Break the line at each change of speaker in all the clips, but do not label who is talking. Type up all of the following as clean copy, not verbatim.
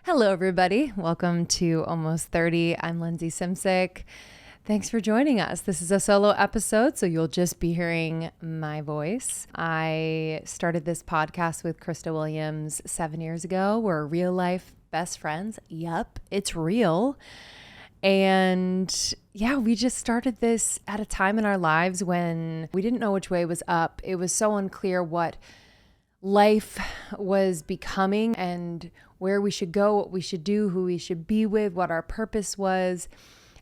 Hello, everybody. Welcome to Almost 30. I'm Lindsey Simsick. Thanks for joining us. This is a solo episode, so you'll just be hearing my voice. I started this podcast with Krista Williams 7 years ago. We're real life best friends. Yup, it's real. And yeah, we just started this at a time in our lives when we didn't know which way was up. It was so unclear what life was becoming and where we should go, what we should do, who we should be with, what our purpose was.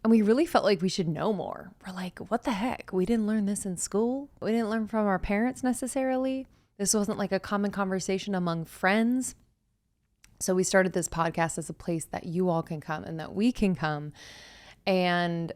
And we really felt like we should know more. We're like, what the heck? We didn't learn this in school. We didn't learn from our parents necessarily. This wasn't like a common conversation among friends. So we started this podcast as a place that you all can come and that we can come and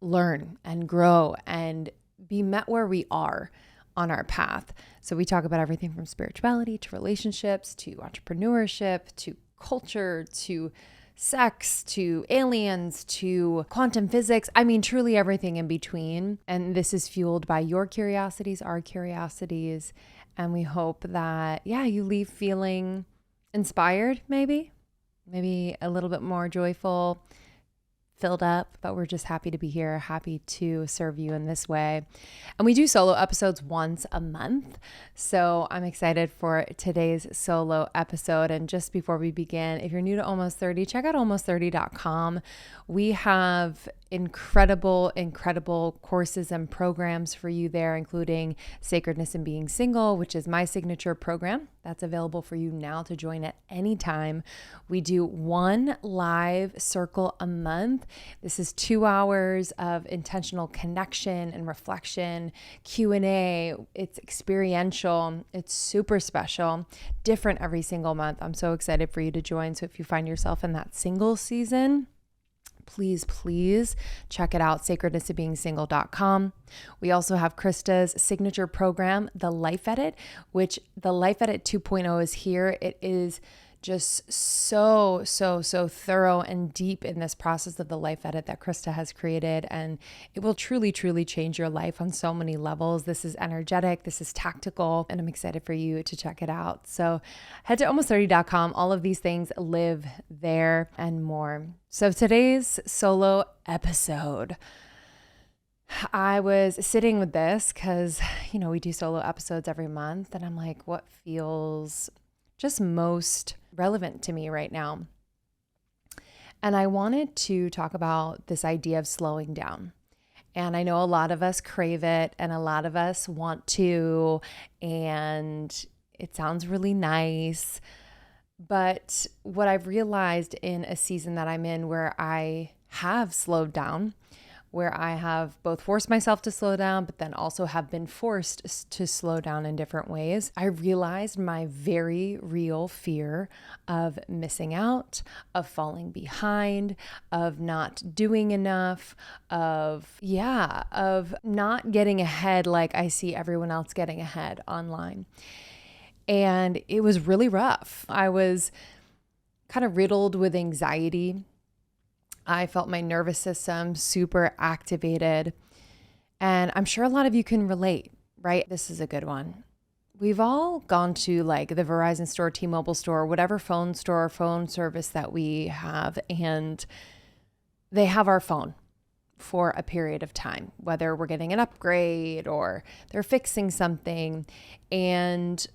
learn and grow and be met where we are on our path. So we talk about everything from spirituality to relationships to entrepreneurship to culture to sex to aliens to quantum physics. I mean, truly everything in between. And this is fueled by your curiosities, our curiosities. And we hope that, you leave feeling inspired, maybe a little bit more joyful, filled up, but we're just happy to be here, happy to serve you in this way. And we do solo episodes once a month. So I'm excited for today's solo episode. And just before we begin, if you're new to Almost 30, check out almost30.com. We have incredible courses and programs for you there, including Sacredness and Being Single, which is my signature program. That's available for you now to join at any time. We do one live circle a month. This is 2 hours of intentional connection and reflection, Q&A. It's experiential. It's super special, different every single month. I'm so excited for you to join. So if you find yourself in that single season, please check it out, sacrednessofbeingsingle.com. We also have Krista's signature program, The Life Edit, which the Life Edit 2.0 is here. It is just so thorough and deep in this process of the life edit that Krista has created. And it will truly change your life on so many levels. This is energetic. This is tactical. And I'm excited for you to check it out. So head to almost30.com. All of these things live there and more. So today's solo episode, I was sitting with this because, we do solo episodes every month. And I'm like, what feels just most relevant to me right now? And I wanted to talk about this idea of slowing down. And I know a lot of us crave it and a lot of us want to, and it sounds really nice. But what I've realized in a season that I'm in where I have slowed down, where I have both forced myself to slow down, but then also have been forced to slow down in different ways, I realized my very real fear of missing out, of falling behind, of not doing enough, of not getting ahead like I see everyone else getting ahead online. And it was really rough. I was kind of riddled with anxiety. I felt my nervous system super activated. And I'm sure a lot of you can relate, right? This is a good one. We've all gone to like the Verizon store, T-Mobile store, whatever phone store or phone service that we have, and they have our phone for a period of time, whether we're getting an upgrade or they're fixing something and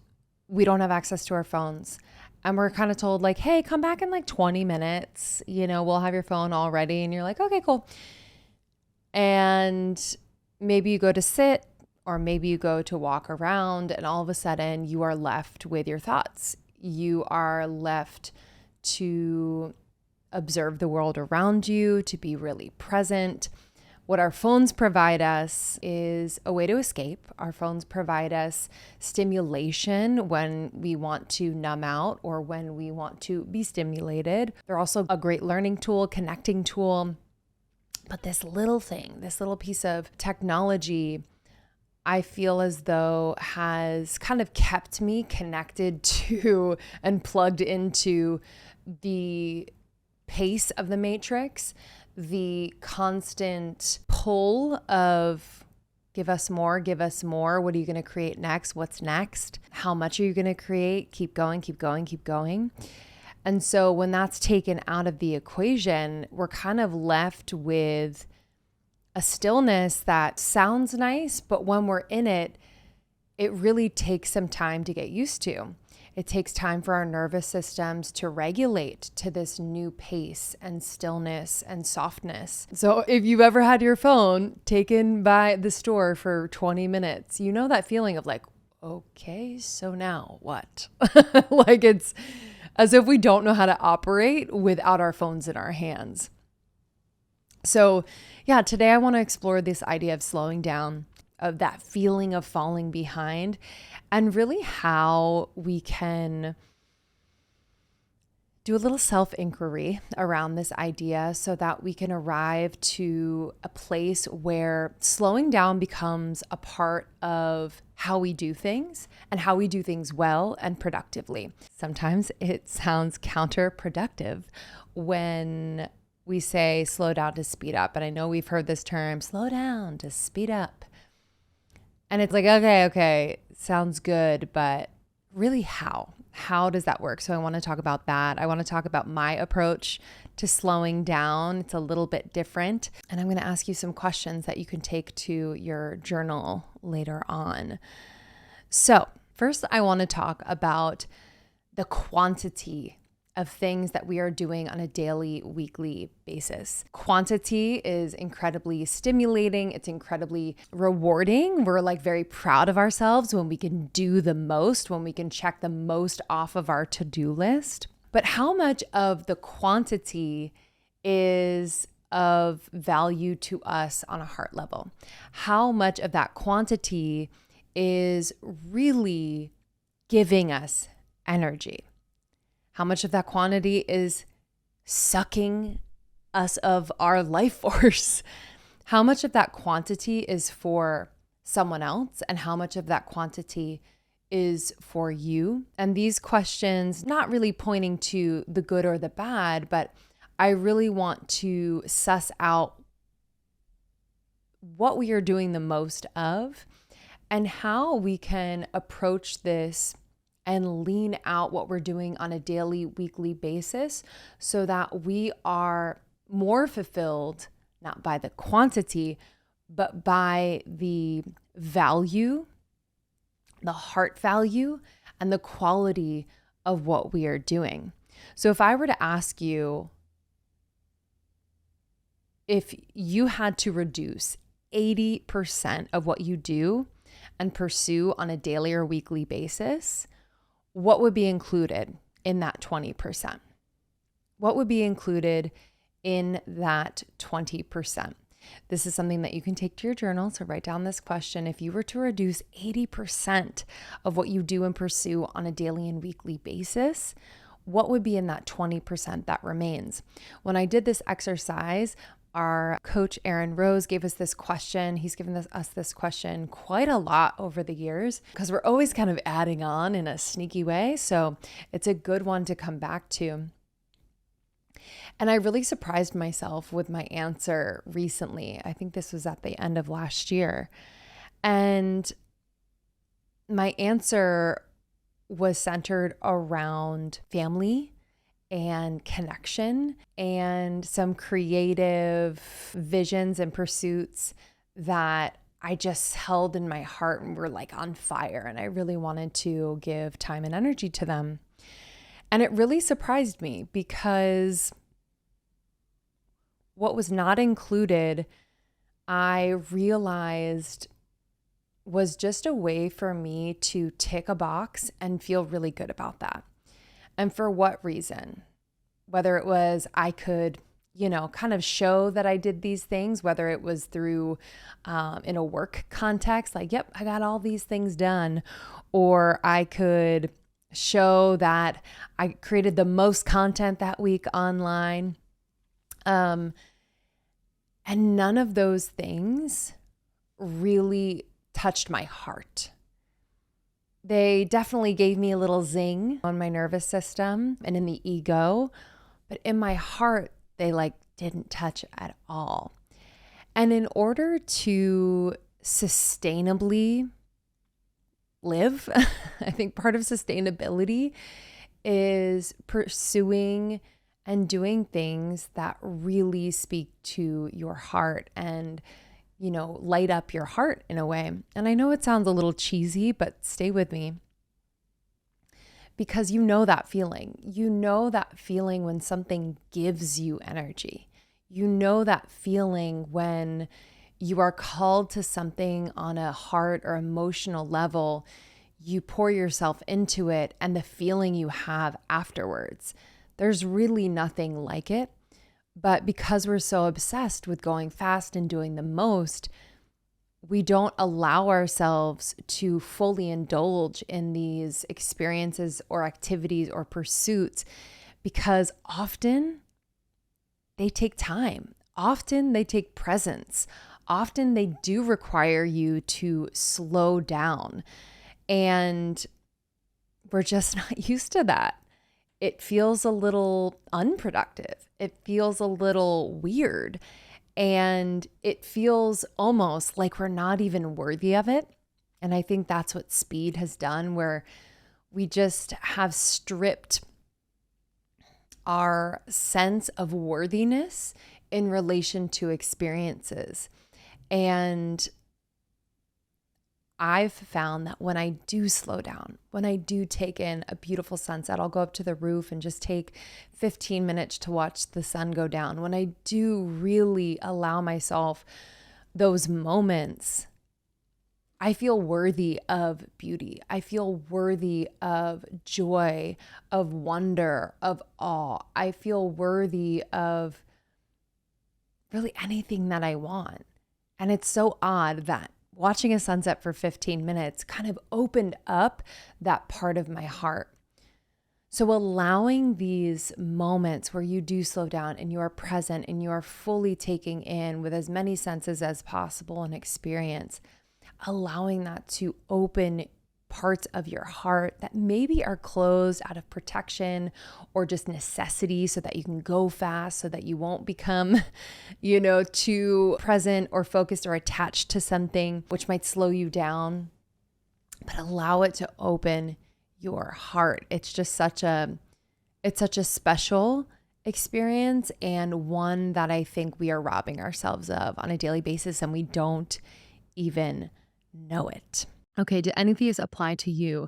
we don't have access to our phones. And we're kind of told like, hey, come back in like 20 minutes, we'll have your phone all ready. And you're like, okay, cool. And maybe you go to sit or maybe you go to walk around and all of a sudden you are left with your thoughts. You are left to observe the world around you, to be really present. What our phones provide us is a way to escape. Our phones provide us stimulation when we want to numb out or when we want to be stimulated. They're also a great learning tool, connecting tool. But this little thing, this little piece of technology, I feel as though has kind of kept me connected to and plugged into the pace of the matrix, the constant pull of give us more. What are you going to create next? What's next? How much are you going to create? Keep going. And so when that's taken out of the equation, we're kind of left with a stillness that sounds nice, but when we're in it, it really takes some time to get used to. It takes time for our nervous systems to regulate to this new pace and stillness and softness. So if you've ever had your phone taken by the store for 20 minutes, you know that feeling of like, okay, so now what? Like it's as if we don't know how to operate without our phones in our hands. So yeah, today I want to explore this idea of slowing down, of that feeling of falling behind, and really how we can do a little self-inquiry around this idea so that we can arrive to a place where slowing down becomes a part of how we do things and how we do things well and productively. Sometimes it sounds counterproductive when we say slow down to speed up. And I know we've heard this term, slow down to speed up. And it's like, okay, sounds good, but really how? How does that work? So I want to talk about that. I want to talk about my approach to slowing down. It's a little bit different. And I'm going to ask you some questions that you can take to your journal later on. So first, I want to talk about the quantity of things that we are doing on a daily, weekly basis. Quantity is incredibly stimulating. It's incredibly rewarding. We're like very proud of ourselves when we can do the most, when we can check the most off of our to-do list. But how much of the quantity is of value to us on a heart level? How much of that quantity is really giving us energy? How much of that quantity is sucking us of our life force? How much of that quantity is for someone else? And how much of that quantity is for you? And these questions, not really pointing to the good or the bad, but I really want to suss out what we are doing the most of and how we can approach this and lean out what we're doing on a daily, weekly basis so that we are more fulfilled, not by the quantity, but by the value, the heart value, and the quality of what we are doing. So if I were to ask you, if you had to reduce 80% of what you do and pursue on a daily or weekly basis, what would be included in that 20%? What would be included in that 20%? This is something that you can take to your journal. So write down this question. If you were to reduce 80% of what you do and pursue on a daily and weekly basis, what would be in that 20% that remains? When I did this exercise, our coach, Aaron Rose, gave us this question. He's given us this question quite a lot over the years because we're always kind of adding on in a sneaky way. So it's a good one to come back to. And I really surprised myself with my answer recently. I think this was at the end of last year. And my answer was centered around family and connection and some creative visions and pursuits that I just held in my heart and were like on fire. And I really wanted to give time and energy to them. And it really surprised me because what was not included, I realized was just a way for me to tick a box and feel really good about that. And for what reason? Whether it was I could, kind of show that I did these things, whether it was through in a work context, like, yep, I got all these things done, or I could show that I created the most content that week online. And none of those things really touched my heart. They definitely gave me a little zing on my nervous system and in the ego, but in my heart, they didn't touch at all. And in order to sustainably live, I think part of sustainability is pursuing and doing things that really speak to your heart and, light up your heart in a way. And I know it sounds a little cheesy, but stay with me. Because you know that feeling. You know that feeling when something gives you energy. You know that feeling when you are called to something on a heart or emotional level. You pour yourself into it and the feeling you have afterwards. There's really nothing like it. But because we're so obsessed with going fast and doing the most, we don't allow ourselves to fully indulge in these experiences or activities or pursuits because often they take time. Often they take presence. Often they do require you to slow down. And we're just not used to that. It feels a little unproductive. It feels a little weird. And it feels almost like we're not even worthy of it. And I think that's what speed has done, where we just have stripped our sense of worthiness in relation to experiences. And I've found that when I do slow down, when I do take in a beautiful sunset, I'll go up to the roof and just take 15 minutes to watch the sun go down. When I do really allow myself those moments, I feel worthy of beauty. I feel worthy of joy, of wonder, of awe. I feel worthy of really anything that I want. And it's so odd that watching a sunset for 15 minutes kind of opened up that part of my heart. So allowing these moments where you do slow down and you are present and you are fully taking in with as many senses as possible an experience, allowing that to open parts of your heart that maybe are closed out of protection or just necessity so that you can go fast, so that you won't become, too present or focused or attached to something which might slow you down, but allow it to open your heart. It's such a special experience, and one that I think we are robbing ourselves of on a daily basis, and we don't even know it. Okay, do any of these apply to you?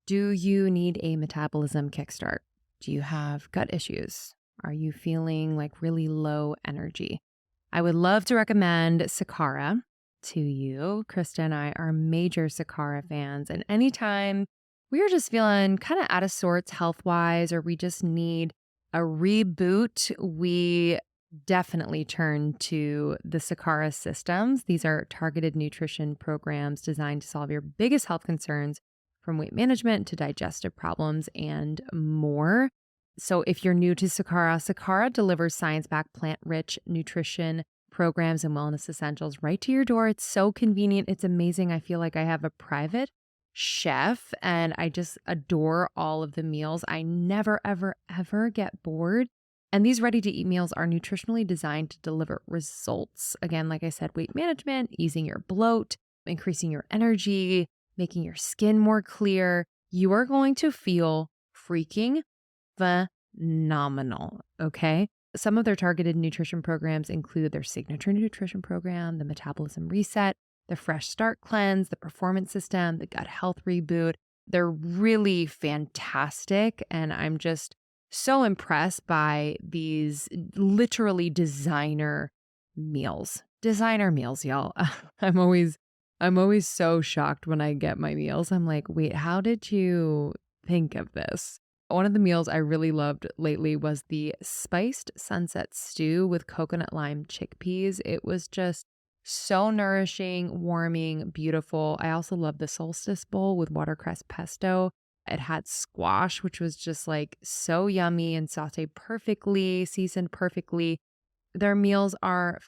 Do you need a metabolism kickstart? Do you have gut issues? Are you feeling like really low energy? I would love to recommend Sakara to you. Krista and I are major Sakara fans, and anytime we are just feeling kind of out of sorts health-wise, or we just need a reboot, we definitely turn to the Sakara systems. These are targeted nutrition programs designed to solve your biggest health concerns, from weight management to digestive problems and more. So if you're new to Sakara, Sakara delivers science-backed plant-rich nutrition programs and wellness essentials right to your door. It's so convenient. It's amazing. I feel like I have a private chef and I just adore all of the meals. I never, ever, ever get bored. And these ready-to-eat meals are nutritionally designed to deliver results. Again, like I said, weight management, easing your bloat, increasing your energy, making your skin more clear. You are going to feel freaking phenomenal, okay? Some of their targeted nutrition programs include their signature nutrition program, the metabolism reset, the fresh start cleanse, the performance system, the gut health reboot. They're really fantastic, and I'm just so impressed by these literally designer meals. Designer meals, y'all. I'm always so shocked when I get my meals. I'm like, wait, how did you think of this? One of the meals I really loved lately was the spiced sunset stew with coconut lime chickpeas. It was just so nourishing, warming, beautiful. I also love the solstice bowl with watercress pesto. It had squash, which was just like so yummy and sauteed perfectly, seasoned perfectly. Their meals are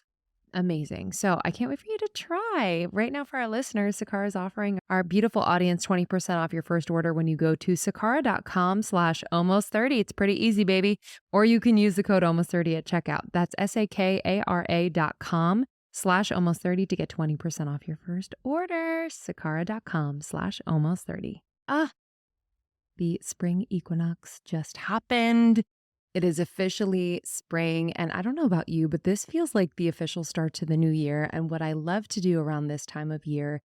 amazing. So I can't wait for you to try. Right now for our listeners, Sakara is offering our beautiful audience 20% off your first order when you go to sakara.com/almost30. It's pretty easy, baby. Or you can use the code almost30 at checkout. That's sakara.com/almost30 to get 20% off your first order. Sakara.com/almost30. The spring equinox just happened. It is officially spring. And I don't know about you, but this feels like the official start to the new year. And what I love to do around this time of year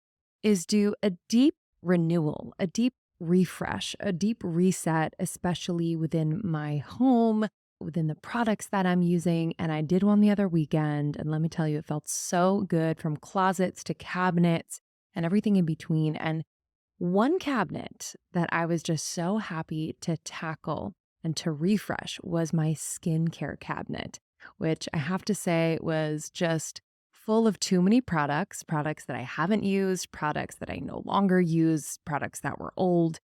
is do a deep renewal, a deep refresh, a deep reset, especially within my home, within the products that I'm using. And I did one the other weekend. And let me tell you, it felt so good, from closets to cabinets and everything in between. And one cabinet that I was just so happy to tackle and to refresh was my skincare cabinet, which I have to say was just full of too many products that I haven't used, products that I no longer use, products that were old.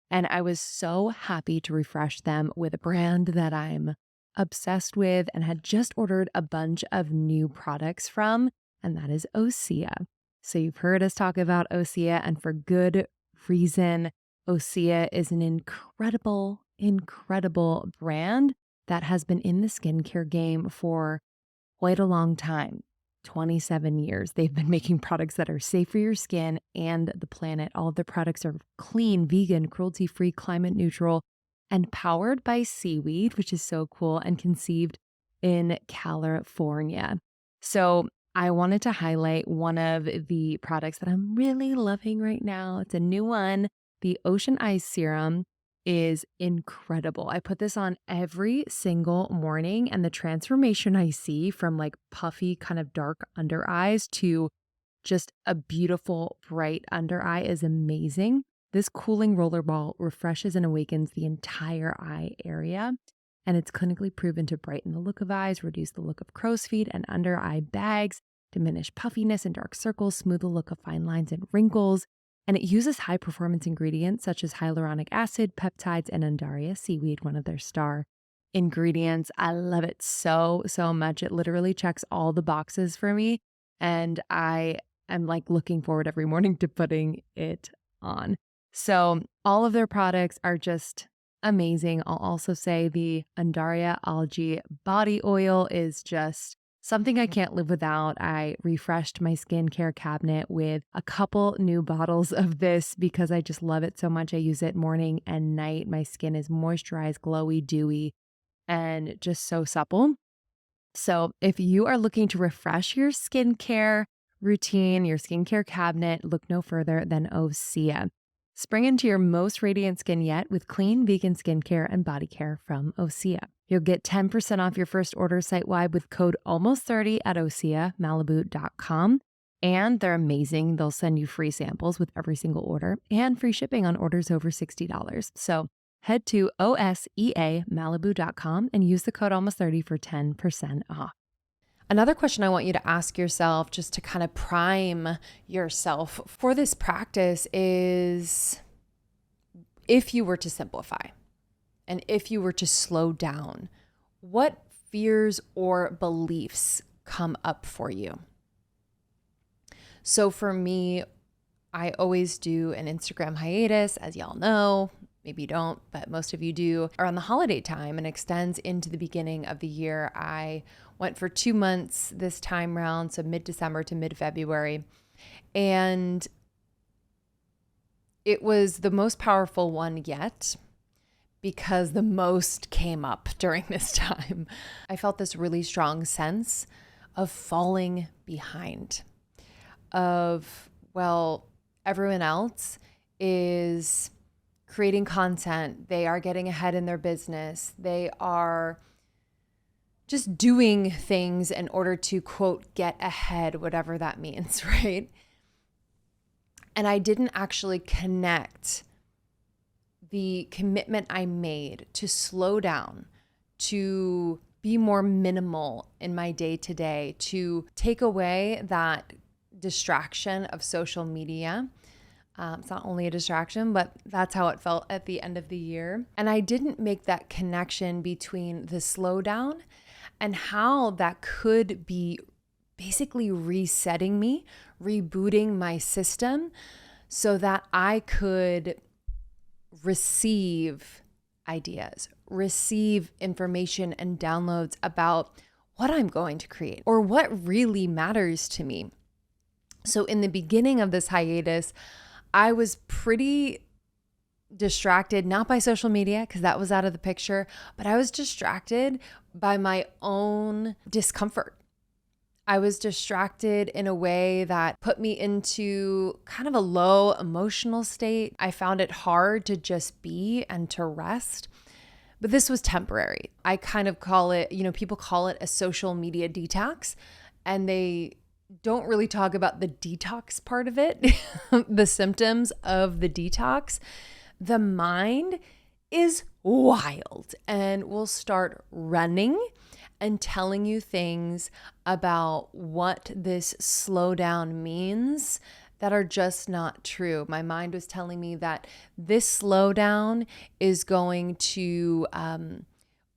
And I was so happy to refresh them with a brand that I'm obsessed with and had just ordered a bunch of new products from, and that is Osea. So you've heard us talk about Osea, and for good reason. Osea is an incredible brand that has been in the skincare game for quite a long time. 27 years. They've been making products that are safe for your skin and the planet. All of their products are clean, vegan, cruelty-free, climate neutral, and powered by seaweed, which is so cool, and conceived in California. So I wanted to highlight one of the products that I'm really loving right now. It's a new one. The Ocean Eyes Serum is incredible. I put this on every single morning, and the transformation I see from like puffy kind of dark under eyes to just a beautiful bright under eye is amazing. This cooling roller ball refreshes and awakens the entire eye area, and it's clinically proven to brighten the look of eyes, reduce the look of crow's feet and under eye bags, diminish puffiness and dark circles, smooth the look of fine lines and wrinkles. And it uses high-performance ingredients such as hyaluronic acid, peptides, and Undaria seaweed, one of their star ingredients. I love it so much. It literally checks all the boxes for me, and I am like looking forward every morning to putting it on. So all of their products are just amazing. I'll also say the Undaria algae body oil is just something I can't live without. I refreshed my skincare cabinet with a couple new bottles of this because I just love it so much. I use it morning and night. My skin is moisturized, glowy, dewy, and just so supple. So if you are looking to refresh your skincare routine, your skincare cabinet, look no further than Osea. Spring into your most radiant skin yet with clean vegan skincare and body care from Osea. You'll get 10% off your first order site-wide with code ALMOST30 at OseaMalibu.com. And they're amazing. They'll send you free samples with every single order and free shipping on orders over $60. So head to OSEAMalibu.com and use the code ALMOST30 for 10% off. Another question I want you to ask yourself, just to kind of prime yourself for this practice, is if you were to simplify and if you were to slow down, what fears or beliefs come up for you? So for me, I always do an Instagram hiatus, as y'all know. Maybe you don't, but most of you do, around the holiday time, and extends into the beginning of the year. I went for 2 months this time round, so mid-December to mid-February. And it was the most powerful one yet because the most came up during this time. I felt this really strong sense of falling behind, of, well, everyone else is creating content. They are getting ahead in their business. They are just doing things in order to, quote, get ahead, whatever that means, right? And I didn't actually connect the commitment I made to slow down, to be more minimal in my day-to-day, to take away that distraction of social media. It's not only a distraction, but that's how it felt at the end of the year. And I didn't make that connection between the slowdown and how that could be basically resetting me, rebooting my system so that I could receive ideas, receive information and downloads about what I'm going to create or what really matters to me. So in the beginning of this hiatus, I was pretty distracted, not by social media, because that was out of the picture, but I was distracted by my own discomfort. I was distracted in a way that put me into kind of a low emotional state. I found it hard to just be and to rest. But this was temporary. I kind of call it, people call it a social media detox, and they don't really talk about the detox part of it, the symptoms of the detox. The mind is wild and will start running and telling you things about what this slowdown means that are just not true. My mind was telling me that this slowdown is going to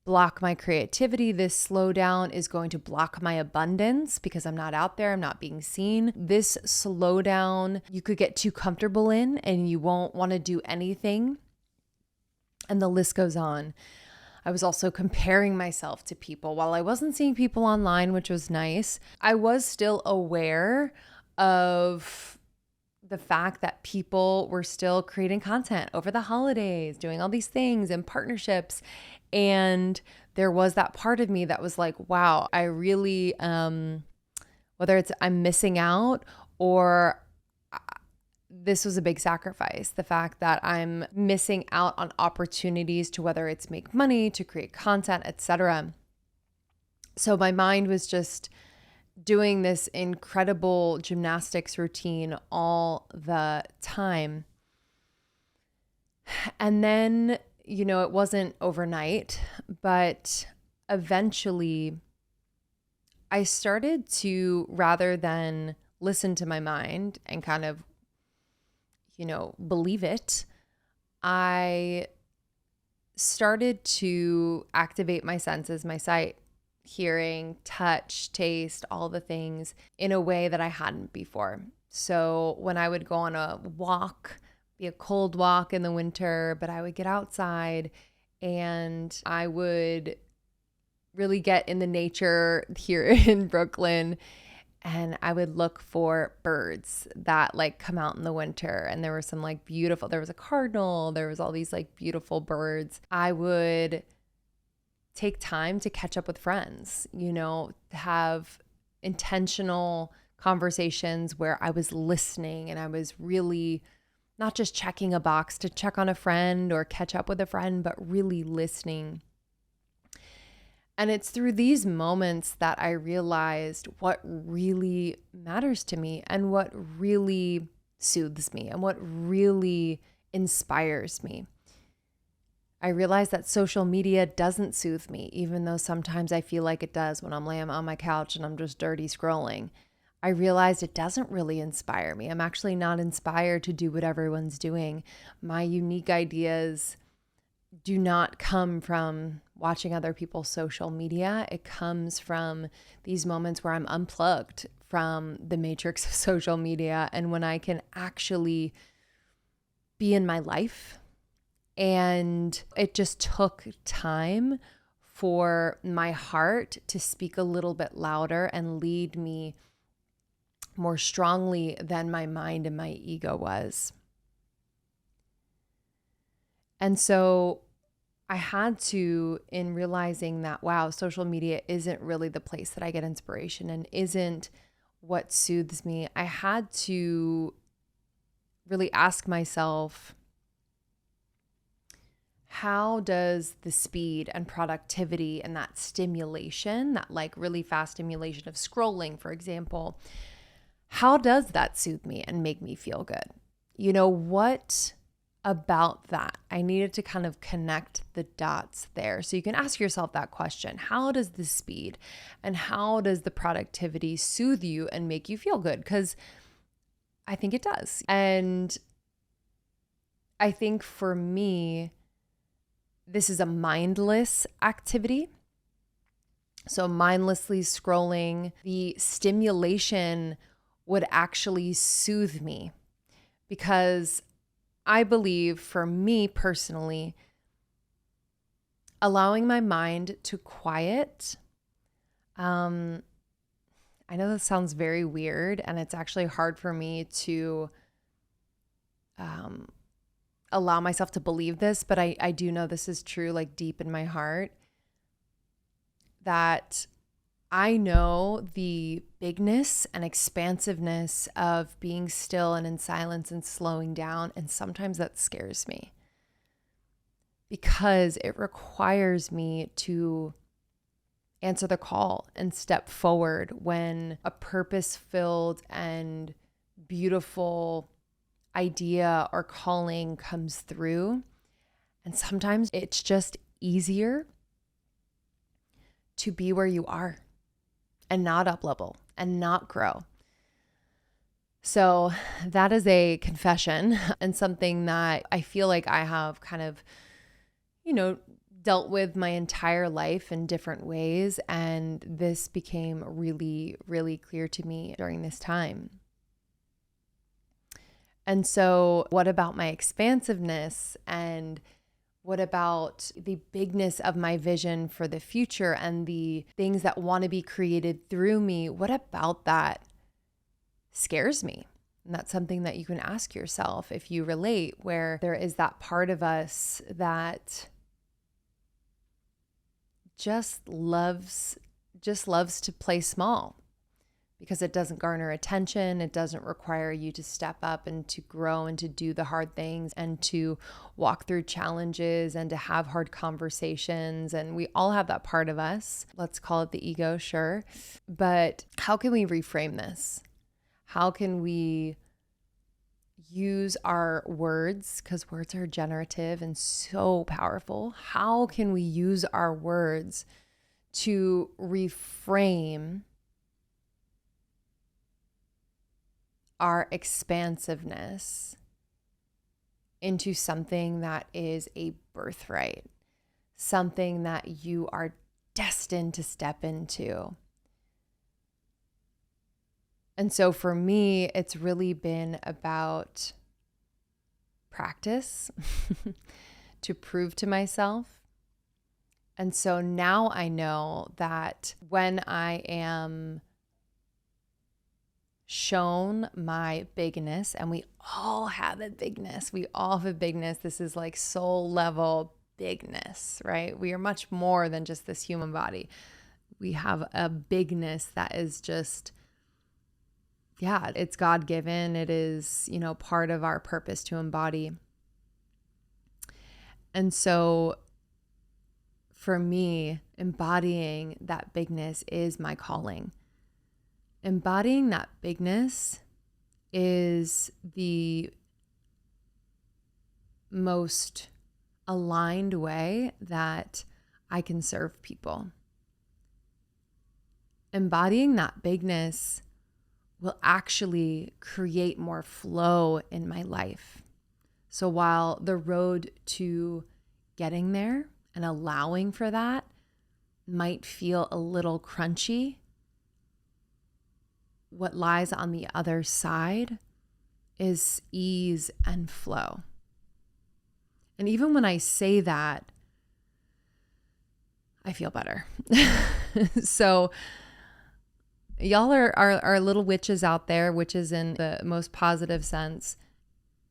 block my creativity. This slowdown is going to block my abundance because I'm not out there, I'm not being seen. This slowdown you could get too comfortable in and you won't want to do anything. And the list goes on. I was also comparing myself to people. While I wasn't seeing people online, which was nice, I was still aware of the fact that people were still creating content over the holidays, doing all these things and partnerships. And there was that part of me that was like, wow, I really, whether it's I'm missing out or this was a big sacrifice. The fact that I'm missing out on opportunities to whether it's make money, to create content, etc. So my mind was just doing this incredible gymnastics routine all the time. And then, it wasn't overnight, but eventually I started to, rather than listen to my mind and kind of believe it, I started to activate my senses, my sight, hearing, touch, taste, all the things in a way that I hadn't before. So when I would go on a walk, be a cold walk in the winter, but I would get outside and I would really get in the nature here in Brooklyn. And I would look for birds that come out in the winter. And there were some there was a cardinal, there was all these beautiful birds. I would take time to catch up with friends, have intentional conversations where I was listening and I was really not just checking a box to check on a friend or catch up with a friend, but really listening. And it's through these moments that I realized what really matters to me and what really soothes me and what really inspires me. I realized that social media doesn't soothe me, even though sometimes I feel like it does when I'm laying on my couch and I'm just dirty scrolling. I realized it doesn't really inspire me. I'm actually not inspired to do what everyone's doing. My unique ideas do not come from watching other people's social media. It comes from these moments where I'm unplugged from the matrix of social media and when I can actually be in my life. And it just took time for my heart to speak a little bit louder and lead me more strongly than my mind and my ego was. And so I had to, in realizing that, wow, social media isn't really the place that I get inspiration and isn't what soothes me, I had to really ask myself, how does the speed and productivity and that stimulation, that really fast stimulation of scrolling, for example, how does that soothe me and make me feel good? What about that? I needed to kind of connect the dots there. So you can ask yourself that question. How does the speed and how does the productivity soothe you and make you feel good? Because I think it does. And I think for me, this is a mindless activity. So mindlessly scrolling, the stimulation would actually soothe me because I believe for me personally, allowing my mind to quiet, I know this sounds very weird and it's actually hard for me to allow myself to believe this, but I do know this is true, like deep in my heart, that I know the bigness and expansiveness of being still and in silence and slowing down. And sometimes that scares me because it requires me to answer the call and step forward when a purpose-filled and beautiful idea or calling comes through. And sometimes it's just easier to be where you are and not up level and not grow. So that is a confession and something that I feel like I have kind of, dealt with my entire life in different ways. And this became really, really clear to me during this time. And so what about my expansiveness, and what about the bigness of my vision for the future and the things that want to be created through me? What about that scares me? And that's something that you can ask yourself if you relate, where there is that part of us that just loves to play small because it doesn't garner attention. It doesn't require you to step up and to grow and to do the hard things and to walk through challenges and to have hard conversations. And we all have that part of us. Let's call it the ego, sure. But how can we reframe this? How can we use our words, because words are generative and so powerful? How can we use our words to reframe our expansiveness into something that is a birthright, something that you are destined to step into? And so for me, it's really been about practice to prove to myself. And so now I know that when I am shown my bigness, and we all have a bigness, this is like soul level bigness, right? We are much more than just this human body. We have a bigness that is just, it's God-given. It is, part of our purpose to embody. And so for me, embodying that bigness is my calling. Embodying that bigness is the most aligned way that I can serve people. Embodying that bigness will actually create more flow in my life. So while the road to getting there and allowing for that might feel a little crunchy, what lies on the other side is ease and flow. And even when I say that, I feel better. So y'all are little witches out there, witches in the most positive sense.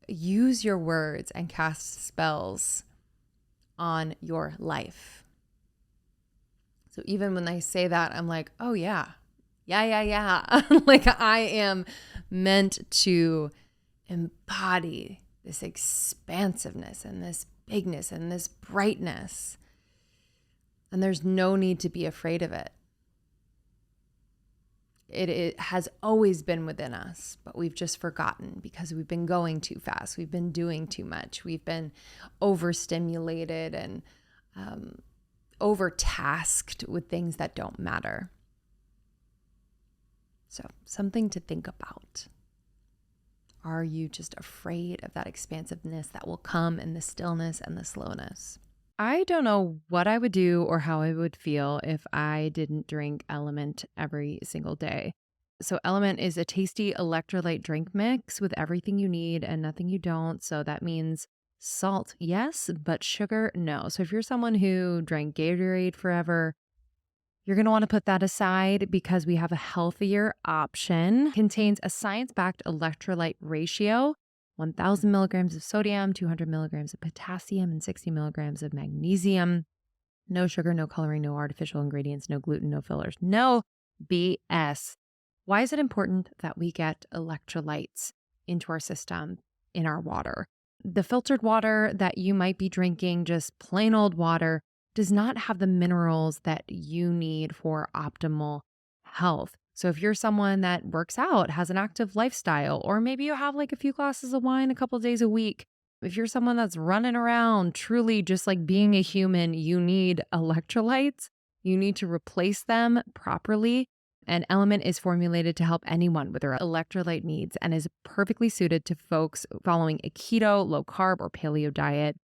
Use your words and cast spells on your life. So even when I say that, I'm like, oh yeah. Like I am meant to embody this expansiveness and this bigness and this brightness. And there's no need to be afraid of it. It has always been within us, but we've just forgotten because we've been going too fast. We've been doing too much. We've been overstimulated and overtasked with things that don't matter. So something to think about. Are you just afraid of that expansiveness that will come in the stillness and the slowness? I don't know what I would do or how I would feel if I didn't drink LMNT every single day. So LMNT is a tasty electrolyte drink mix with everything you need and nothing you don't. So that means salt, yes, but sugar, no. So if you're someone who drank Gatorade forever, you're going to want to put that aside because we have a healthier option. It contains a science-backed electrolyte ratio 1,000 milligrams of sodium, 200 milligrams of potassium, and 60 milligrams of magnesium. No sugar, no coloring, no artificial ingredients, no gluten, no fillers, no BS. Why is it important that we get electrolytes into our system in our water? The filtered water that you might be drinking, just plain old water, does not have the minerals that you need for optimal health. So if you're someone that works out, has an active lifestyle, or maybe you have like a few glasses of wine a couple days a week, if you're someone that's running around truly just like being a human, you need electrolytes. You need to replace them properly. And LMNT is formulated to help anyone with their electrolyte needs and is perfectly suited to folks following a keto, low carb, or paleo diet.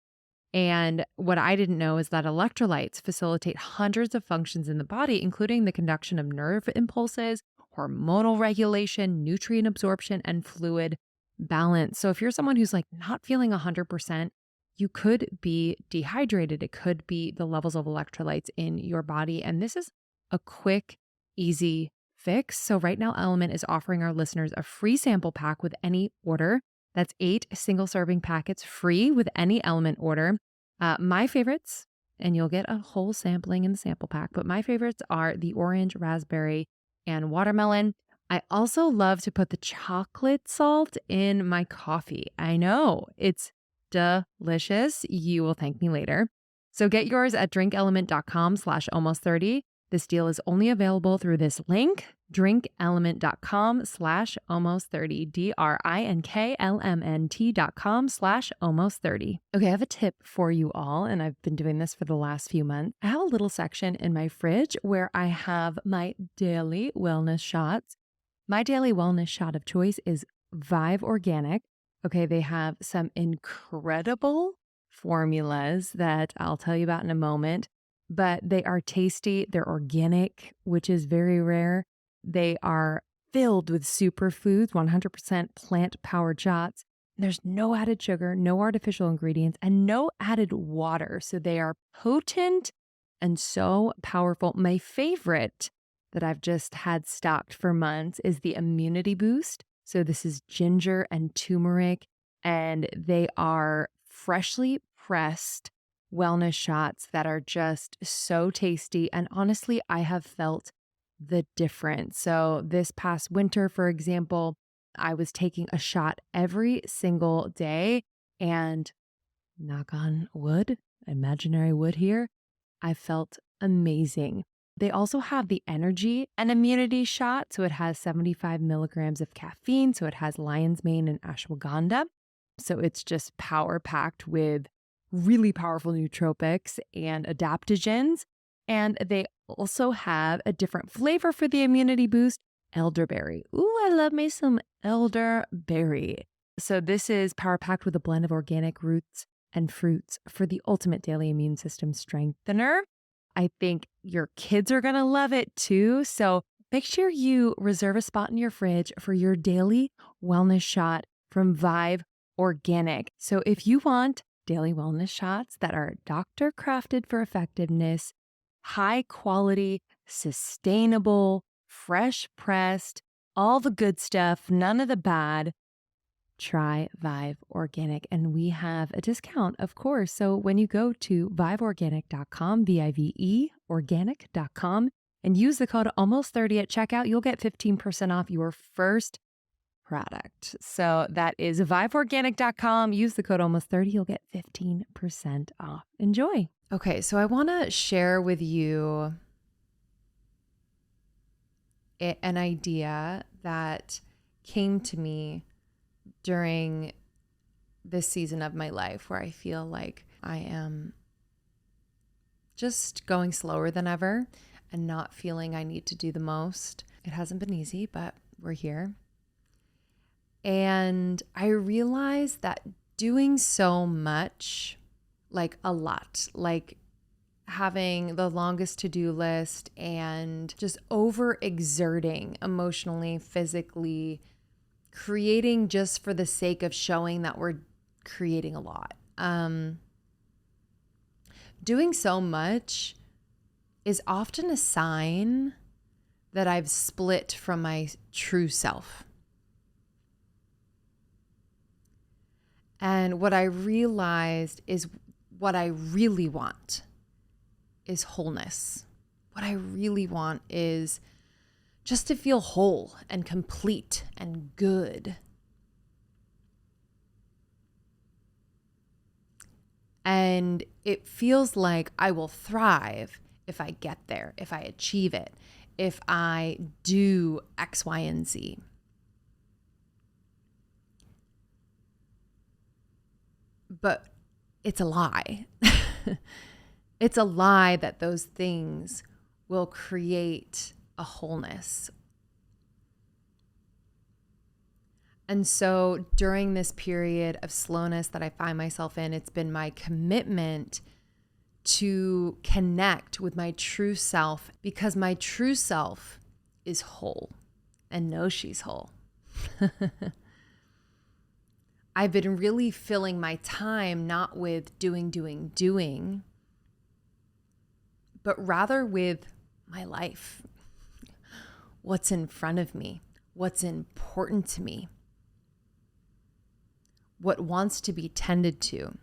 And what I didn't know is that electrolytes facilitate hundreds of functions in the body, including the conduction of nerve impulses, hormonal regulation, nutrient absorption, and fluid balance. So if you're someone who's like not feeling 100%, you could be dehydrated. It could be the levels of electrolytes in your body. And this is a quick, easy fix. So right now, LMNT is offering our listeners a free sample pack with any order. That's 8 single serving packets free with any LMNT order. My favorites, and you'll get a whole sampling in the sample pack, but my favorites are the orange, raspberry, and watermelon. I also love to put the chocolate salt in my coffee. I know, it's delicious. You will thank me later. So get yours at drinkelement.com/almost30. This deal is only available through this link, drinkelement.com/almost30, drinklmnt.com/almost30. Okay, I have a tip for you all, and I've been doing this for the last few months. I have a little section in my fridge where I have my daily wellness shots. My daily wellness shot of choice is Vive Organic. Okay, they have some incredible formulas that I'll tell you about in a moment, but they are tasty. They're organic, which is very rare. They are filled with superfoods, 100% plant-powered shots. There's no added sugar, no artificial ingredients, and no added water. So they are potent and so powerful. My favorite that I've just had stocked for months is the Immunity Boost. So this is ginger and turmeric, and they are freshly pressed wellness shots that are just so tasty. And honestly, I have felt the difference. So this past winter, for example, I was taking a shot every single day, and knock on wood, imaginary wood here, I felt amazing. They also have the energy and immunity shot. So it has 75 milligrams of caffeine. So it has lion's mane and ashwagandha. So it's just power packed with really powerful nootropics and adaptogens. And they also have a different flavor for the immunity boost, elderberry. Ooh, I love me some elderberry. So this is power packed with a blend of organic roots and fruits for the ultimate daily immune system strengthener. I think your kids are going to love it too. So make sure you reserve a spot in your fridge for your daily wellness shot from Vive Organic. So if you want daily wellness shots that are doctor crafted for effectiveness, high quality, sustainable, fresh pressed, all the good stuff, none of the bad, try Vive Organic. And we have a discount, of course. So when you go to viveorganic.com, VIVE organic.com, and use the code almost30 at checkout, you'll get 15% off your first product. So that is viveorganic.com. Use the code almost30. You'll get 15% off. Enjoy. Okay, so I want to share with you an idea that came to me during this season of my life where I feel like I am just going slower than ever and not feeling I need to do the most. It hasn't been easy, but we're here. And I realized that doing so much, like a lot, like having the longest to-do list and just overexerting emotionally, physically, creating just for the sake of showing that we're creating a lot. Doing so much is often a sign that I've split from my true self. And what I realized is what I really want is wholeness. What I really want is just to feel whole and complete and good. And it feels like I will thrive if I get there, if I achieve it, if I do X, Y, and Z. But it's a lie. It's a lie that those things will create a wholeness. And so during this period of slowness that I find myself in, it's been my commitment to connect with my true self, because my true self is whole and knows she's whole. I've been really filling my time not with doing, but rather with my life. What's in front of me? What's important to me? What wants to be tended to?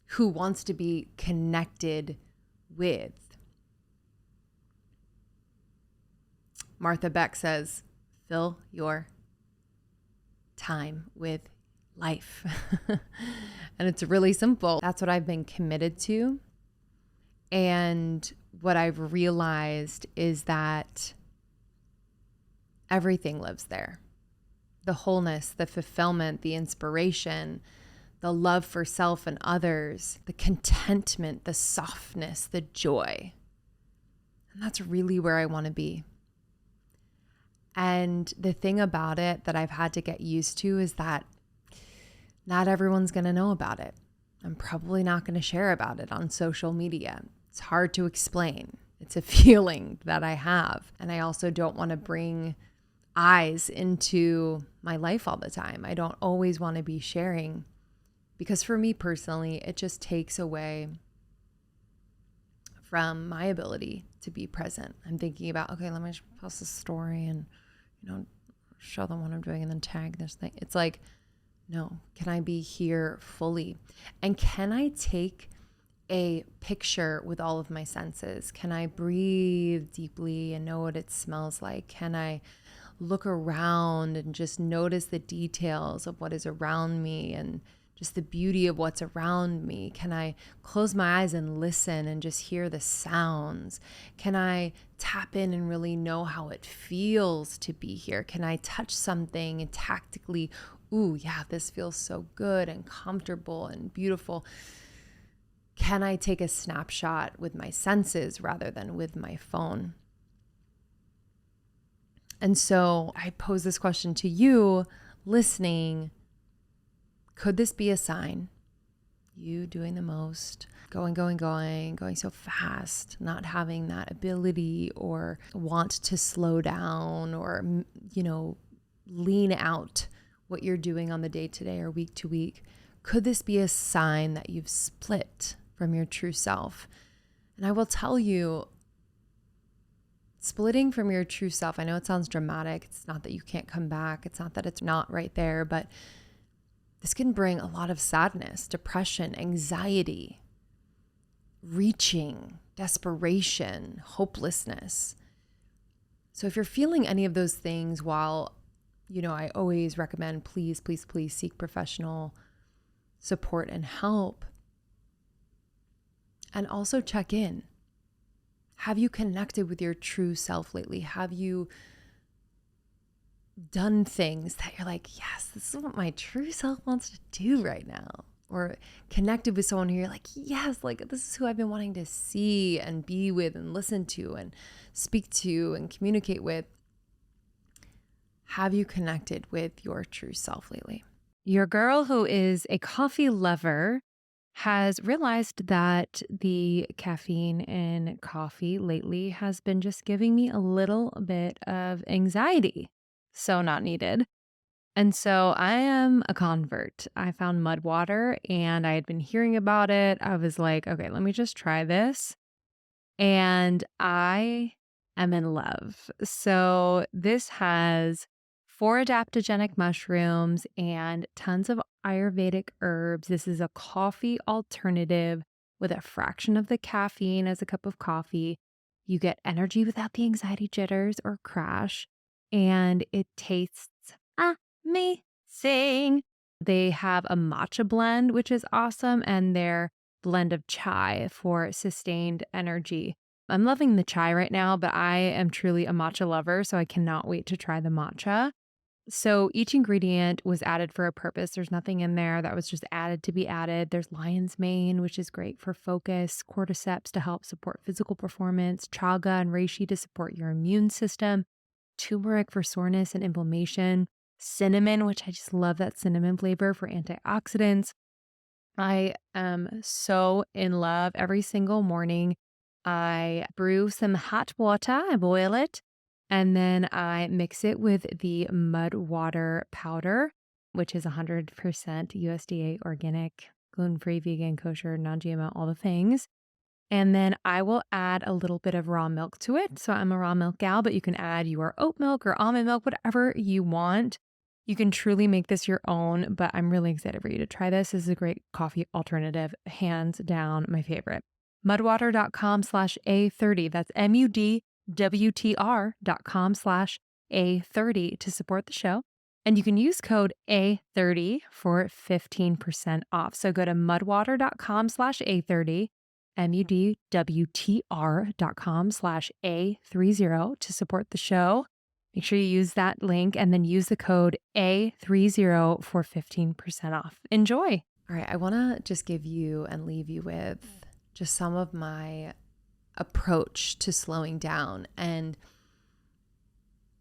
Who wants to be connected with? Martha Beck says, fill your time with life. And it's really simple. That's what I've been committed to. And what I've realized is that everything lives there. The wholeness, the fulfillment, the inspiration, the love for self and others, the contentment, the softness, the joy. And that's really where I want to be. And the thing about it that I've had to get used to is that not everyone's going to know about it. I'm probably not going to share about it on social media. It's hard to explain. It's a feeling that I have. And I also don't want to bring eyes into my life all the time. I don't always want to be sharing, because for me personally, it just takes away from my ability to be present. I'm thinking about, okay, let me just post a story and, show them what I'm doing and then tag this thing. It's like, no, can I be here fully? And can I take a picture with all of my senses? Can I breathe deeply and know what it smells like? Can I look around and just notice the details of what is around me and just the beauty of what's around me? Can I close my eyes and listen and just hear the sounds? Can I tap in and really know how it feels to be here? Can I touch something and tactically, ooh, yeah, this feels so good and comfortable and beautiful? Can I take a snapshot with my senses rather than with my phone? And so I pose this question to you listening. Could this be a sign? You doing the most, going so fast, not having that ability or want to slow down or, lean out what you're doing on the day to day or week to week. Could this be a sign that you've split from your true self? And I will tell you, splitting from your true self, I know it sounds dramatic. It's not that you can't come back. It's not that it's not right there, but this can bring a lot of sadness, depression, anxiety, reaching, desperation, hopelessness. So if you're feeling any of those things, while, I always recommend please seek professional support and help. And also check in. Have you connected with your true self lately? Have you done things that you're like, yes, this is what my true self wants to do right now? Or connected with someone who you're like, yes, like this is who I've been wanting to see and be with and listen to and speak to and communicate with. Have you connected with your true self lately? Your girl, who is a coffee lover, has realized that the caffeine in coffee lately has been just giving me a little bit of anxiety. So not needed. And so I am a convert. I found mud water and I had been hearing about it. I was like, okay, let me just try this. And I am in love. So this has 4 adaptogenic mushrooms, and tons of Ayurvedic herbs. This is a coffee alternative with a fraction of the caffeine as a cup of coffee. You get energy without the anxiety jitters or crash, and it tastes amazing. They have a matcha blend, which is awesome, and their blend of chai for sustained energy. I'm loving the chai right now, but I am truly a matcha lover, so I cannot wait to try the matcha. So each ingredient was added for a purpose. There's nothing in there that was just added to be added. There's lion's mane, which is great for focus, cordyceps to help support physical performance, chaga and reishi to support your immune system, turmeric for soreness and inflammation, cinnamon, which I just love that cinnamon flavor for antioxidants. I am so in love. Every single morning, I brew some hot water, I boil it, and then I mix it with the mud water powder, which is 100% USDA organic, gluten-free, vegan, kosher, non-GMO, all the things. And then I will add a little bit of raw milk to it. So I'm a raw milk gal, but you can add your oat milk or almond milk, whatever you want. You can truly make this your own, but I'm really excited for you to try this. This is a great coffee alternative, hands down my favorite. Mudwater.com/A30. That's MUDWTR.com/A30 to support the show. And you can use code A30 for 15% off. So go to mudwater.com/A30, MUDWTR.com/A30 to support the show. Make sure you use that link and then use the code A30 for 15% off. Enjoy. All right, I want to just give you and leave you with just some of my approach to slowing down. And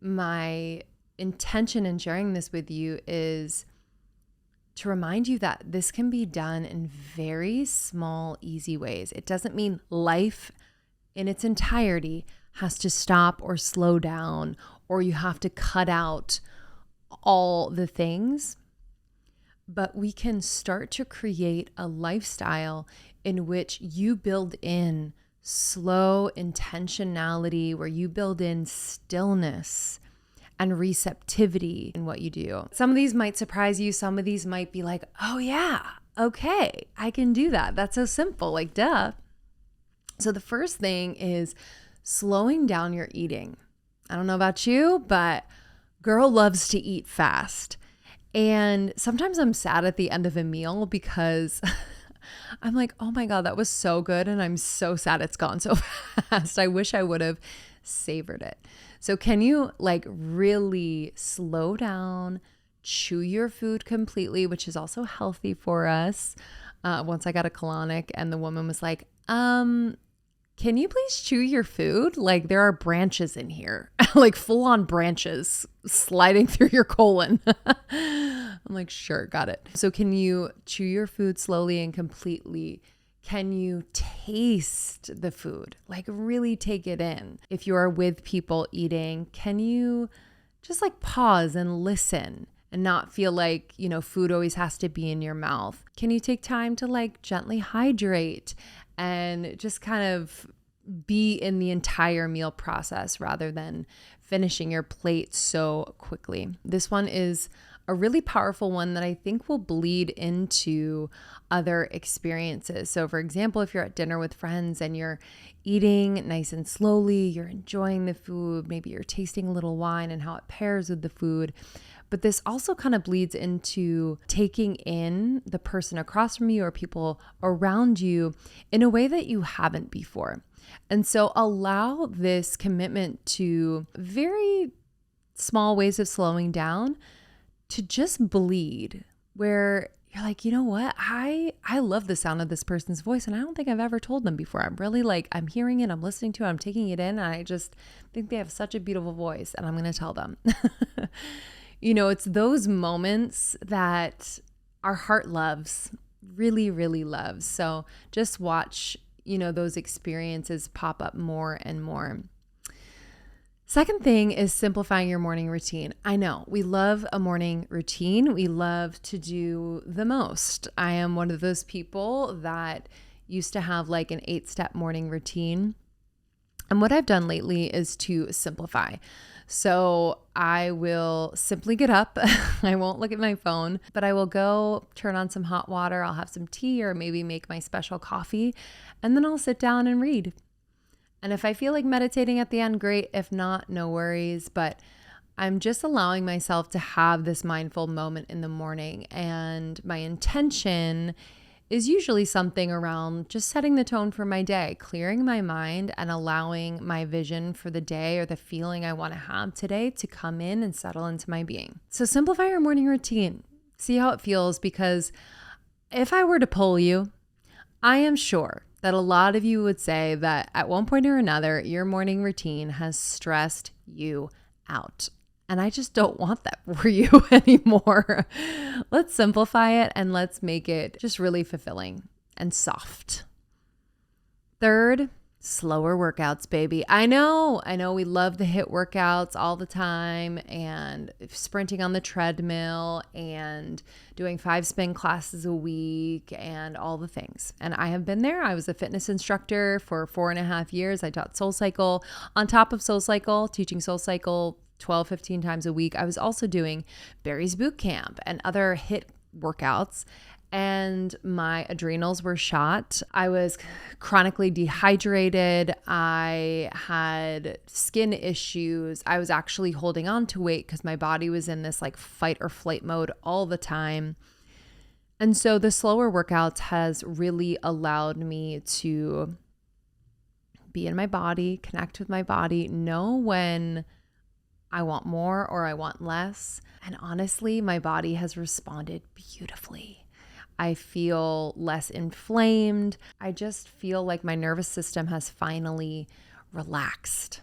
my intention in sharing this with you is to remind you that this can be done in very small, easy ways. It doesn't mean life in its entirety has to stop or slow down, or you have to cut out all the things. But we can start to create a lifestyle in which you build in slow intentionality, where you build in stillness and receptivity in what you do. Some of these might surprise you. Some of these might be like, oh yeah, okay, I can do that. That's so simple, like duh. So the first thing is slowing down your eating. I don't know about you, but girl loves to eat fast. And sometimes I'm sad at the end of a meal because I'm like, oh my God, that was so good. And I'm so sad it's gone so fast. I wish I would have savored it. So can you like really slow down, chew your food completely, which is also healthy for us. Once I got a colonic and the woman was like, can you please chew your food? Like there are branches in here, like full on branches sliding through your colon. I'm like, sure, got it. So can you chew your food slowly and completely? Can you taste the food? Like really take it in. If you are with people eating, can you just like pause and listen and not feel like, you know, food always has to be in your mouth? Can you take time to like gently hydrate and just kind of be in the entire meal process rather than finishing your plate so quickly? This one is a really powerful one that I think will bleed into other experiences. So for example, if you're at dinner with friends and you're eating nice and slowly, you're enjoying the food, maybe you're tasting a little wine and how it pairs with the food. But this also kind of bleeds into taking in the person across from you or people around you in a way that you haven't before. And so allow this commitment to very small ways of slowing down to just bleed, where you're like, you know what? I love the sound of this person's voice and I don't think I've ever told them before. I'm really like, I'm hearing it, I'm listening to it, I'm taking it in. And I just think they have such a beautiful voice and I'm going to tell them. You know, it's those moments that our heart loves, really, really loves. So just watch, you know, those experiences pop up more and more. Second thing is simplifying your morning routine. I know we love a morning routine. We love to do the most. I am one of those people that used to have like an 8-step morning routine. And what I've done lately is to simplify. So I will simply get up. I won't look at my phone, but I will go turn on some hot water. I'll have some tea or maybe make my special coffee, and then I'll sit down and read. And if I feel like meditating at the end, great. If not, no worries. But I'm just allowing myself to have this mindful moment in the morning. And my intention is usually something around just setting the tone for my day, clearing my mind and allowing my vision for the day or the feeling I want to have today to come in and settle into my being. So simplify your morning routine. See how it feels, because if I were to poll you, I am sure that a lot of you would say that at one point or another, your morning routine has stressed you out. And I just don't want that for you anymore. Let's simplify it and let's make it just really fulfilling and soft. Third, slower workouts, baby. I know we love the HIIT workouts all the time and sprinting on the treadmill and doing 5 spin classes a week and all the things. And I have been there. I was a fitness instructor for 4.5 years. I taught SoulCycle. On top of SoulCycle, teaching SoulCycle 12, 15 times a week, I was also doing Barry's Boot Camp and other HIIT workouts, and my adrenals were shot. I was chronically dehydrated. I had skin issues. I was actually holding on to weight because my body was in this like fight or flight mode all the time. And so the slower workouts has really allowed me to be in my body, connect with my body, know when I want more or I want less. And honestly, my body has responded beautifully. I feel less inflamed. I just feel like my nervous system has finally relaxed.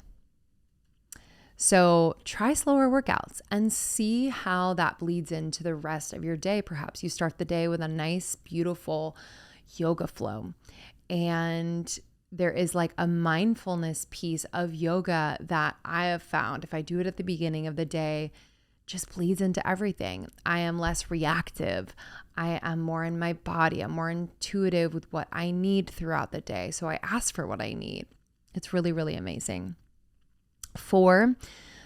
So try slower workouts and see how that bleeds into the rest of your day. Perhaps you start the day with a nice, beautiful yoga flow. And there is like a mindfulness piece of yoga that I have found, if I do it at the beginning of the day, just bleeds into everything. I am less reactive. I am more in my body. I'm more intuitive with what I need throughout the day. So I ask for what I need. It's really, really amazing. 4,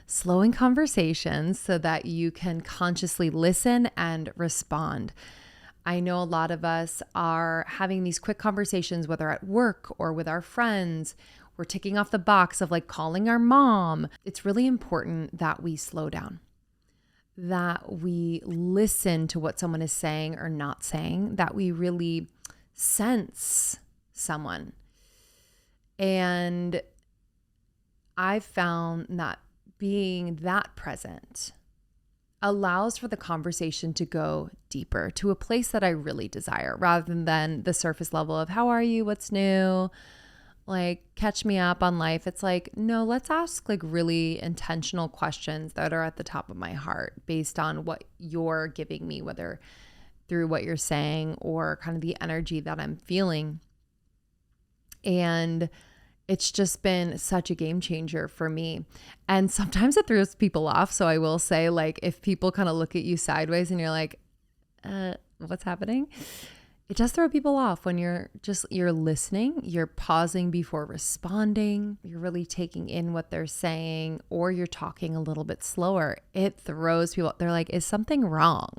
slowing conversations so that you can consciously listen and respond. I know a lot of us are having these quick conversations, whether at work or with our friends. We're ticking off the box of like calling our mom. It's really important that we slow down, that we listen to what someone is saying or not saying, that we really sense someone. And I've found that being that present allows for the conversation to go deeper to a place that I really desire, rather than the surface level of how are you, what's new, like catch me up on life. It's like, no, let's ask like really intentional questions that are at the top of my heart based on what you're giving me, whether through what you're saying or kind of the energy that I'm feeling. And it's just been such a game changer for me. And sometimes it throws people off. So I will say, like, if people kind of look at you sideways and you're like, what's happening? It does throw people off when you're listening, you're pausing before responding, you're really taking in what they're saying, or you're talking a little bit slower. It throws people, they're like, is something wrong?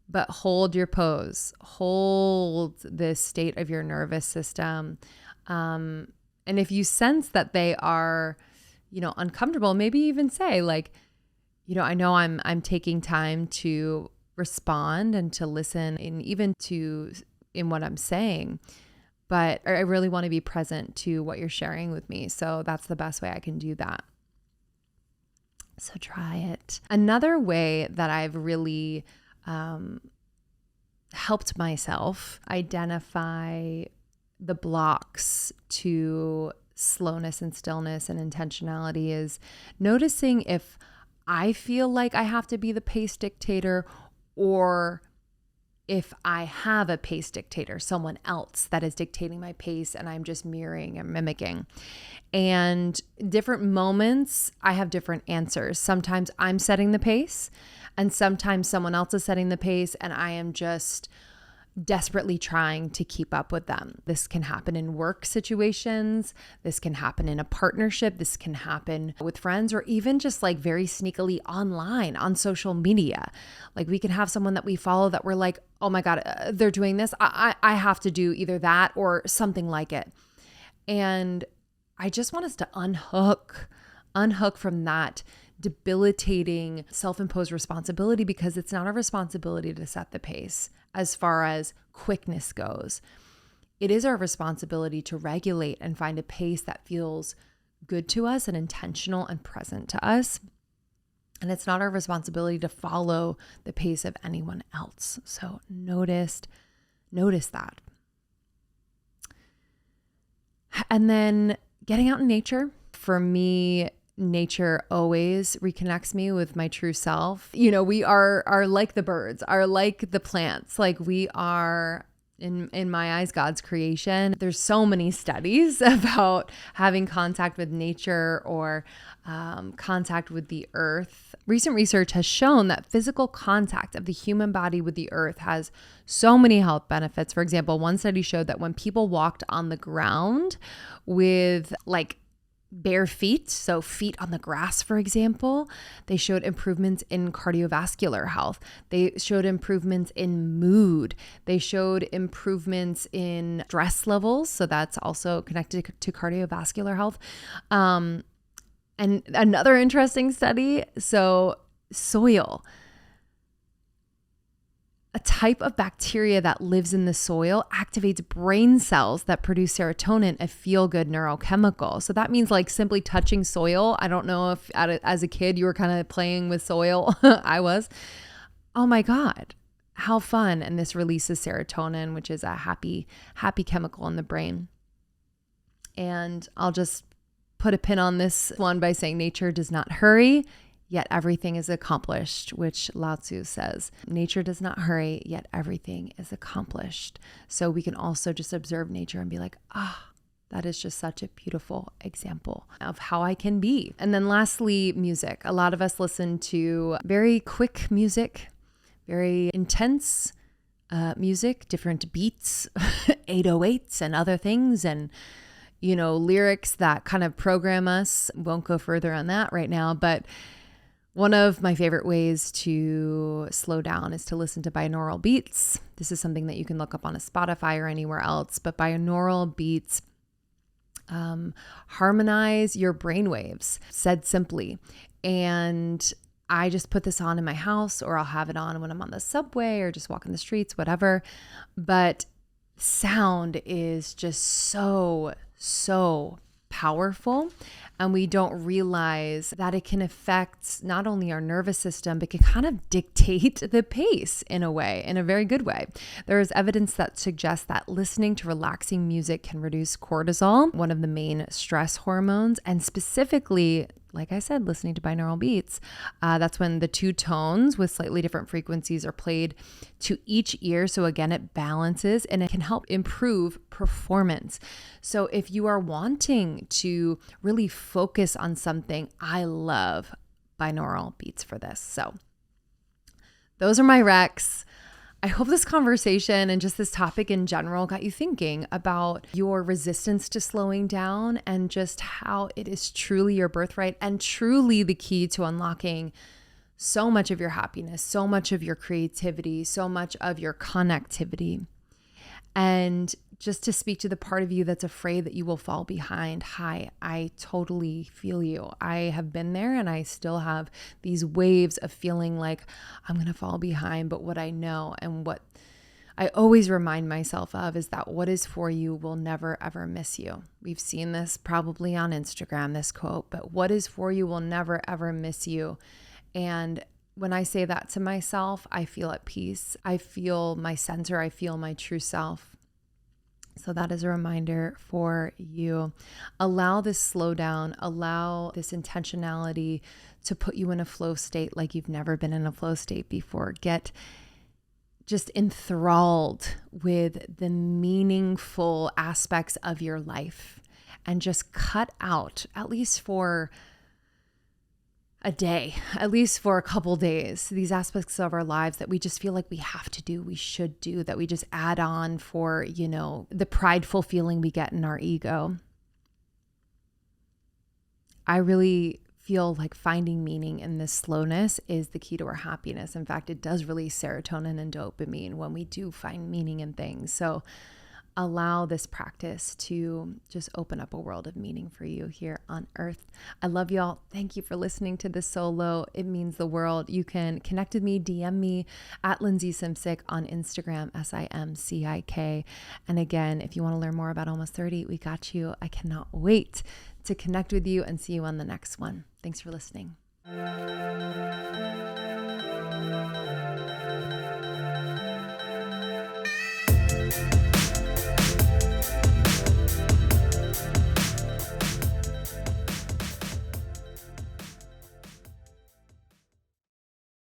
But hold your pose, hold this state of your nervous system. And if you sense that they are, uncomfortable, maybe even say like, I know I'm taking time to respond and to listen and even in what I'm saying, but I really want to be present to what you're sharing with me. So that's the best way I can do that. So try it. Another way that I've really helped myself identify the blocks to slowness and stillness and intentionality is noticing if I feel like I have to be the pace dictator, or if I have a pace dictator, someone else that is dictating my pace and I'm just mirroring and mimicking. And different moments, I have different answers. Sometimes I'm setting the pace and sometimes someone else is setting the pace and I am just desperately trying to keep up with them. This can happen in work situations. This can happen in a partnership. This can happen with friends, or even just like very sneakily online on social media. Like we can have someone that we follow that we're like, oh my God, they're doing this. I have to do either that or something like it. And I just want us to unhook from that debilitating self-imposed responsibility, because it's not our responsibility to set the pace as far as quickness goes. It is our responsibility to regulate and find a pace that feels good to us and intentional and present to us. And it's not our responsibility to follow the pace of anyone else. So notice that. And then getting out in nature. For me, nature always reconnects me with my true self. You know, we are like the birds, are like the plants. Like we are, in my eyes, God's creation. There's so many studies about having contact with nature or contact with the earth. Recent research has shown that physical contact of the human body with the earth has so many health benefits. For example, one study showed that when people walked on the ground with like bare feet, so feet on the grass, for example, they showed improvements in cardiovascular health. They showed improvements in mood. They showed improvements in stress levels. So that's also connected to cardiovascular health. And another interesting study, so soil. A type of bacteria that lives in the soil activates brain cells that produce serotonin, a feel-good neurochemical. So that means like simply touching soil. I don't know if as a kid you were kind of playing with soil. I was. Oh my God, how fun. And this releases serotonin, which is a happy chemical in the brain. And I'll just put a pin on this one by saying nature does not hurry, yet everything is accomplished, which Lao Tzu says. Nature does not hurry, yet everything is accomplished. So we can also just observe nature and be like, that is just such a beautiful example of how I can be. And then lastly, music. A lot of us listen to very quick music, very intense music, different beats, 808s and other things, and lyrics that kind of program us. Won't go further on that right now, but one of my favorite ways to slow down is to listen to binaural beats. This is something that you can look up on a Spotify or anywhere else, but binaural beats harmonize your brainwaves, said simply. And I just put this on in my house, or I'll have it on when I'm on the subway or just walking the streets, whatever. But sound is just so powerful. And we don't realize that it can affect not only our nervous system, but can kind of dictate the pace in a way, in a very good way. There is evidence that suggests that listening to relaxing music can reduce cortisol, one of the main stress hormones, and specifically, like I said, listening to binaural beats, that's when the two tones with slightly different frequencies are played to each ear. So again, it balances and it can help improve performance. So if you are wanting to really focus on something, I love binaural beats for this. So those are my recs. I hope this conversation and just this topic in general got you thinking about your resistance to slowing down and just how it is truly your birthright and truly the key to unlocking so much of your happiness, so much of your creativity, so much of your connectivity. And just to speak to the part of you that's afraid that you will fall behind. Hi, I totally feel you. I have been there, and I still have these waves of feeling like I'm going to fall behind. But what I know and what I always remind myself of is that what is for you will never, ever miss you. We've seen this probably on Instagram, this quote, but what is for you will never, ever miss you. And when I say that to myself, I feel at peace. I feel my center. I feel my true self. So that is a reminder for you. Allow this slowdown, allow this intentionality to put you in a flow state like you've never been in a flow state before. Get just enthralled with the meaningful aspects of your life and just cut out, at least for a day, at least for a couple days, these aspects of our lives that we just feel like we have to do, we should do, that we just add on for, the prideful feeling we get in our ego. I really feel like finding meaning in this slowness is the key to our happiness. In fact, it does release serotonin and dopamine when we do find meaning in things. So allow this practice to just open up a world of meaning for you here on earth. I love y'all. Thank you for listening to this solo. It means the world. You can connect with me, DM me at Lindsey Simcik on Instagram, SIMCIK. And again, if you want to learn more about Almost 30, we got you. I cannot wait to connect with you and see you on the next one. Thanks for listening.